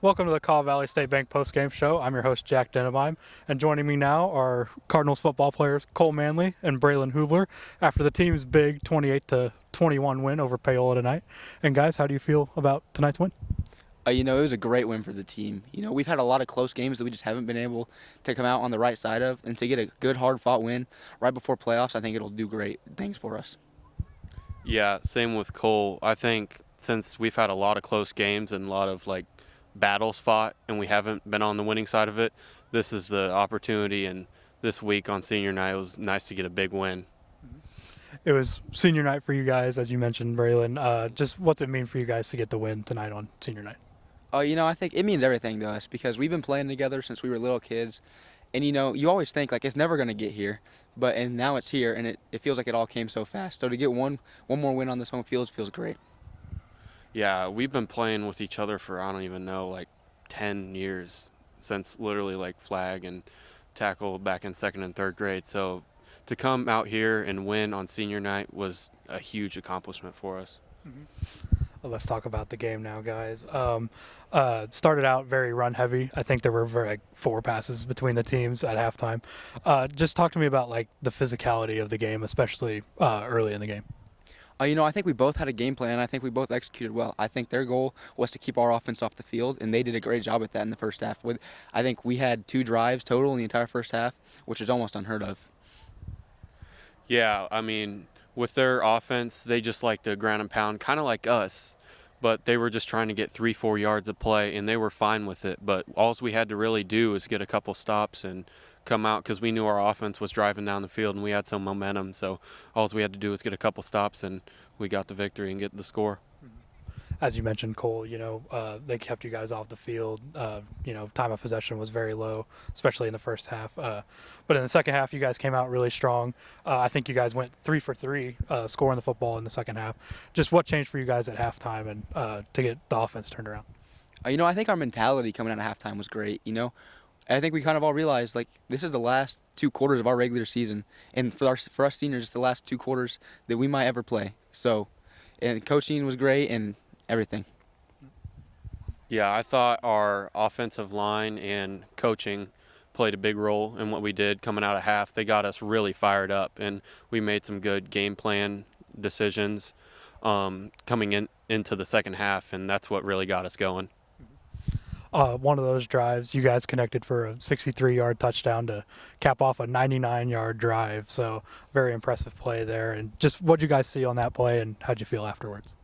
Welcome to the Kaw Valley State Bank postgame show. I'm your host, Jack Denebeim, and joining me now are Cardinals football players Kole Manley and Braylen Hoobler after the team's big 28-21 win over Paola tonight. And guys, how do you feel about tonight's win? It was a great win for the team. We've had a lot of close games that we just haven't been able to come out on the right side of, and to get a good, hard-fought win right before playoffs, I think it'll do great things for us. Yeah, same with Kole. I think since we've had a lot of close games and a lot of battles fought and we haven't been on the winning side of it, this is the opportunity, and this week on senior night it was nice to get a big win. It was senior night for you guys, as you mentioned, Braylen. Just what's it mean for you guys to get the win tonight on senior night? I think it means everything to us because we've been playing together since we were little kids. And, you always think, it's never going to get here. And now it's here, and it feels like it all came so fast. So to get one more win on this home field feels great. Yeah, we've been playing with each other for, I don't even know, 10 years, since literally flag and tackle back in second and third grade. So to come out here and win on senior night was a huge accomplishment for us. Mm-hmm. Well, let's talk about the game now, guys. It started out very run-heavy. I think there were 4 passes between the teams at halftime. Just talk to me about the physicality of the game, especially early in the game. I think we both had a game plan. I think we both executed well. I think their goal was to keep our offense off the field, and they did a great job at that in the first half. I think we had 2 drives total in the entire first half, which is almost unheard of. Yeah, with their offense, they just like to ground and pound, kind of like us, but they were just trying to get 3-4 yards of play, and they were fine with it. But all we had to really do is get a couple stops and come out, because we knew our offense was driving down the field and we had some momentum. So all we had to do was get a couple stops, and we got the victory and get the score. As you mentioned, Kole, they kept you guys off the field. Time of possession was very low, especially in the first half. But in the second half, you guys came out really strong. I think you guys went 3 for 3 scoring the football in the second half. Just what changed for you guys at halftime and to get the offense turned around? I think our mentality coming out of halftime was great. I think we kind of all realized, this is the last 2 quarters of our regular season. And for us seniors, it's the last 2 quarters that we might ever play. So, and coaching was great and everything. Yeah, I thought our offensive line and coaching played a big role in what we did coming out of half. They got us really fired up, and we made some good game plan decisions coming into the second half, and that's what really got us going. One of those drives, you guys connected for a 63-yard touchdown to cap off a 99-yard drive. So very impressive play there. And just what did you guys see on that play, and how'd you feel afterwards?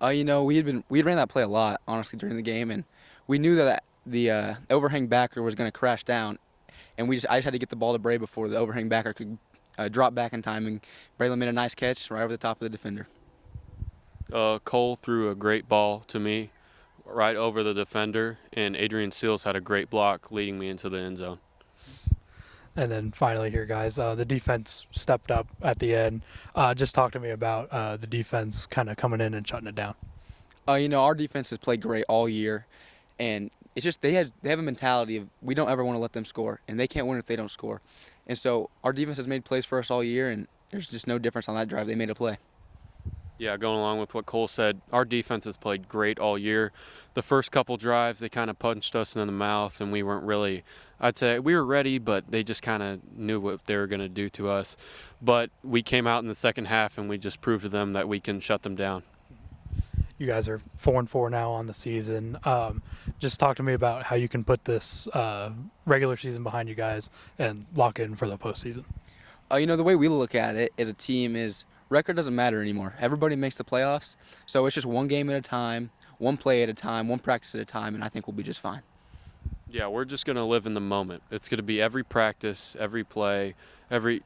We had ran that play a lot, honestly, during the game, and we knew that the overhang backer was going to crash down, and I just had to get the ball to Bray before the overhang backer could drop back in time, and Braylen made a nice catch right over the top of the defender. Kole threw a great ball to me right over the defender, and Adrian Seals had a great block leading me into the end zone. And then finally here, guys, the defense stepped up at the end. Just talk to me about the defense kind of coming in and shutting it down. Our defense has played great all year, and it's just they have a mentality of we don't ever want to let them score, and they can't win if they don't score. And so our defense has made plays for us all year, and there's just no difference on that drive. They made a play. Yeah, going along with what Kole said, our defense has played great all year. The first couple drives, they kind of punched us in the mouth, and we weren't really, I'd say we were ready, but they just kind of knew what they were going to do to us. But we came out in the second half, and we just proved to them that we can shut them down. You guys are 4-4 now on the season. Just talk to me about how you can put this regular season behind you guys and lock in for the postseason. The way we look at it as a team is record doesn't matter anymore. Everybody makes the playoffs, so it's just one game at a time, one play at a time, one practice at a time, and I think we'll be just fine. Yeah, we're just going to live in the moment. It's going to be every practice, every play, every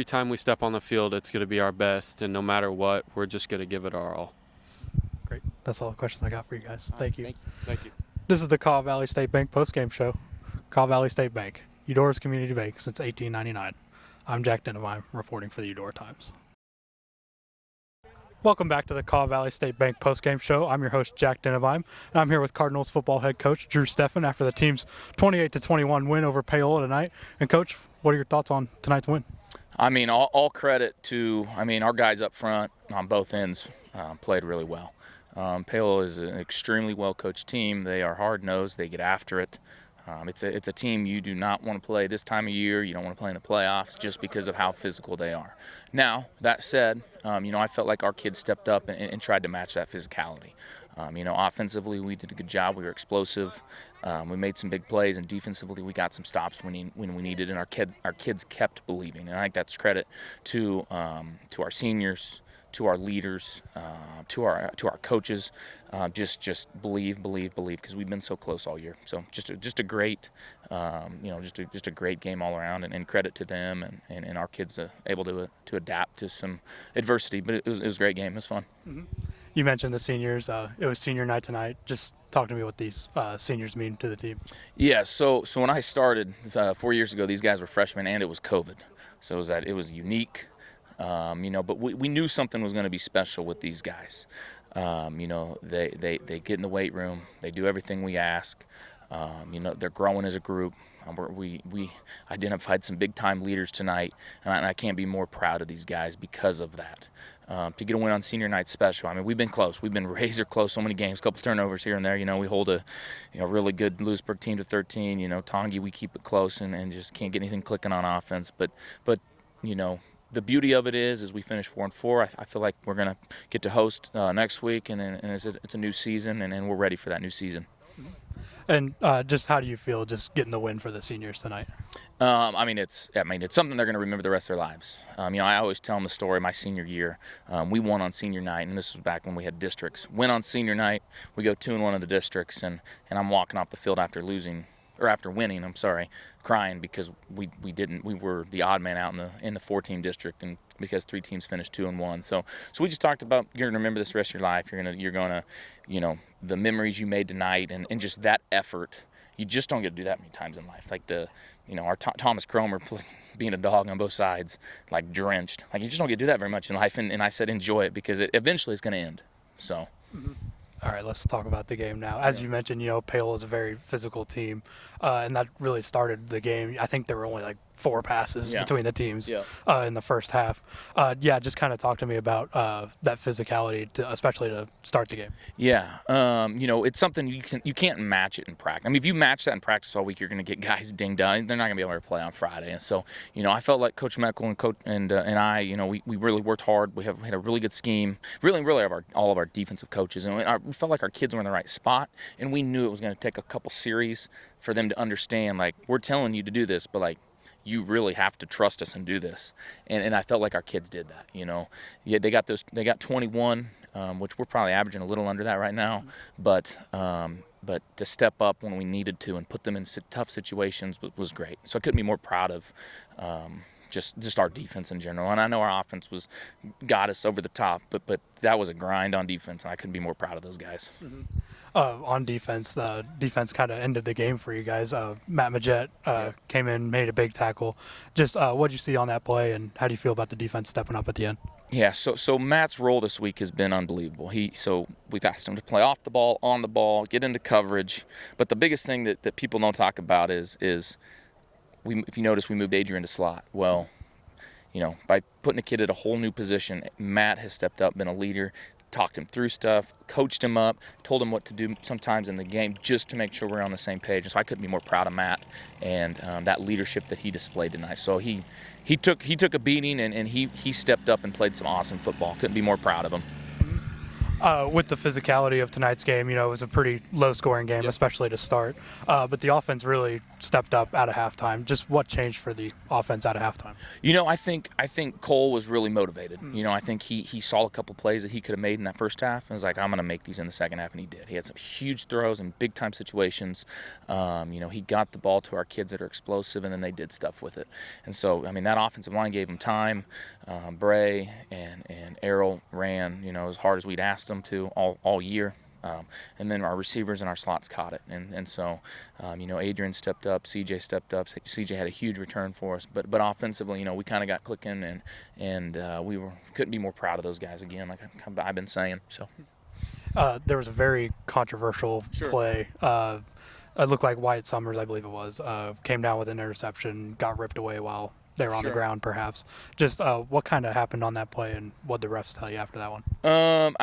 time we step on the field, it's going to be our best, and no matter what, we're just going to give it our all. Great. That's all the questions I got for you guys. Thank you. Thank you. This is the Kaw Valley State Bank postgame show. Kaw Valley State Bank, Eudora's community bank since 1899. I'm Jack Denebeim, reporting for the Eudora Times. Welcome back to the Kaw Valley State Bank postgame show. I'm your host, Jack Denebeim, and I'm here with Cardinals football head coach Drew Steffen after the team's 28-21 win over Paola tonight. And, Coach, what are your thoughts on tonight's win? All credit to, our guys up front on both ends played really well. Paola is an extremely well-coached team. They are hard-nosed. They get after it. It's a team you do not want to play this time of year. You don't want to play in the playoffs just because of how physical they are. Now, that said, I felt like our kids stepped up and tried to match that physicality. Offensively, we did a good job. We were explosive. We made some big plays, and defensively, we got some stops when we needed. And our kids kept believing. And I think that's credit to our seniors, to our leaders, to our coaches. Just believe, because we've been so close all year. So just a great, just a great game all around, and credit to them and our kids able to adapt to some adversity. But it was a great game. It was fun. Mm-hmm. You mentioned the seniors. It was senior night tonight. Just talk to me what these seniors mean to the team. Yeah. So when I started 4 years ago, these guys were freshmen, and it was COVID. So it was unique. But we knew something was going to be special with these guys. They get in the weight room. They do everything we ask. They're growing as a group. We identified some big-time leaders tonight, and I can't be more proud of these guys because of that. To get a win on senior night special, I mean, we've been close. We've been razor close so many games, a couple turnovers here and there. We hold a really good Lewisburg team to 13. Tongi, we keep it close and just can't get anything clicking on offense. But the beauty of it is we finish 4-4. I feel like we're going to get to host next week, and it's a new season, and we're ready for that new season. And just how do you feel just getting the win for the seniors tonight? It's something they're going to remember the rest of their lives. I always tell them the story. My senior year, we won on senior night, and this was back when we had districts. Win on senior night, we go 2-1 in the districts, and I'm walking off the field after winning, crying because we were the odd man out in the 4-team district, and because 3 teams finished 2-1. So we just talked about you're gonna remember this rest of your life. You're gonna the memories you made tonight and just that effort. You just don't get to do that many times in life. Like our Thomas Cromer being a dog on both sides, like drenched. Like you just don't get to do that very much in life. And I said enjoy it because it eventually is going to end. So. Mm-hmm. All right, let's talk about the game now. As you mentioned, Paola is a very physical team, and that really started the game. I think there were only like 4 passes between the teams in the first half. Just kind of talk to me about that physicality, especially to start the game. Yeah, it's something you can't match it in practice. I mean, if you match that in practice all week, you're going to get guys dinged out. They're not going to be able to play on Friday. And so, I felt like Coach Meckel and I, we really worked hard. We had a really good scheme. Really all of our defensive coaches, and we felt like our kids were in the right spot, and we knew it was going to take a couple series for them to understand, like, we're telling you to do this, but, like, you really have to trust us and do this. And I felt like our kids did that, they got 21, which we're probably averaging a little under that right now, but to step up when we needed to and put them in tough situations was great. So I couldn't be more proud of just our defense in general. And I know our offense got us over the top, but that was a grind on defense, and I couldn't be more proud of those guys. Mm-hmm. On defense, the defense kind of ended the game for you guys. Matt Majette came in, made a big tackle. Just what did you see on that play, and how do you feel about the defense stepping up at the end? Yeah, so Matt's role this week has been unbelievable. So we've asked him to play off the ball, on the ball, get into coverage. But the biggest thing that people don't talk about is if you notice, we moved Adrian to slot. Well, by putting a kid at a whole new position, Matt has stepped up, been a leader, talked him through stuff, coached him up, told him what to do sometimes in the game just to make sure we're on the same page. And so I couldn't be more proud of Matt and that leadership that he displayed tonight. So he took a beating, and he stepped up and played some awesome football. Couldn't be more proud of him. With the physicality of tonight's game, it was a pretty low-scoring game, especially to start. But the offense really stepped up out of halftime. Just what changed for the offense out of halftime? I think Kole was really motivated. I think he saw a couple plays that he could have made in that first half and was like, I'm going to make these in the second half, and he did. He had some huge throws in big-time situations. He got the ball to our kids that are explosive, and then they did stuff with it. And so, that offensive line gave him time. Bray and Errol ran, as hard as we'd asked them to all year. And then our receivers and our slots caught it. And so, Adrian stepped up, CJ stepped up. CJ had a huge return for us. But offensively, we kind of got clicking, and we couldn't be more proud of those guys again, like I've been saying. So there was a very controversial play. It looked like Wyatt Summers, I believe it was, came down with an interception, got ripped away while they were on the ground, perhaps. Just what kind of happened on that play, and what did the refs tell you after that one?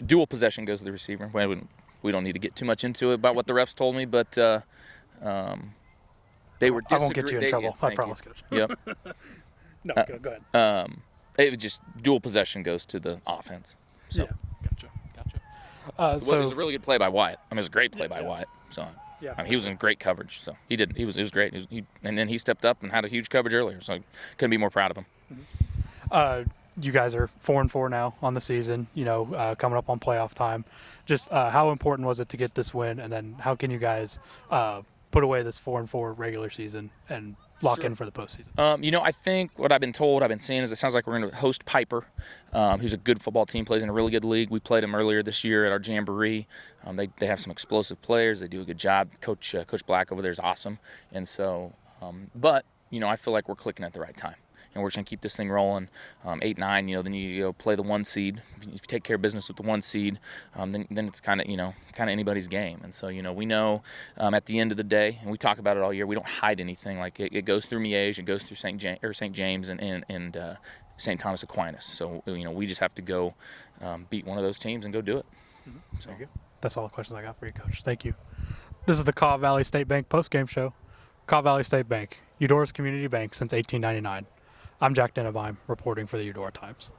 dual possession goes to the receiver. We don't need to get too much into it about what the refs told me, but they were. I won't get you in trouble. I promise, Coach. Yep. No, go ahead. It was just dual possession goes to the offense. So. Yeah, gotcha. It was a really good play by Wyatt. I mean, it was a great play by Wyatt. So. Yeah, I mean, he was in great coverage, so he was great. And then he stepped up and had a huge coverage earlier, so couldn't be more proud of him. You guys are 4-4 now on the season. Coming up on playoff time. Just how important was it to get this win, and then how can you guys put away this 4-4 regular season and lock in for the postseason? I think what I've been seeing is it sounds like we're going to host Piper, who's a good football team, plays in a really good league. We played him earlier this year at our jamboree. They have some explosive players. They do a good job. Coach Black over there is awesome. And so, but I feel like we're clicking at the right time. And we're just going to keep this thing rolling. 8-9, then you go play the 1 seed. If you take care of business with the 1 seed, then it's kind of anybody's game. And so, we know at the end of the day, and we talk about it all year, we don't hide anything. Like it goes through Miege, it goes through St. James and St. Thomas Aquinas. So, we just have to go beat one of those teams and go do it. So. That's all the questions I got for you, Coach. Thank you. This is the Kaw Valley State Bank postgame show. Kaw Valley State Bank, Eudora's community bank since 1899. I'm Jack Denebeim, reporting for the Eudora Times.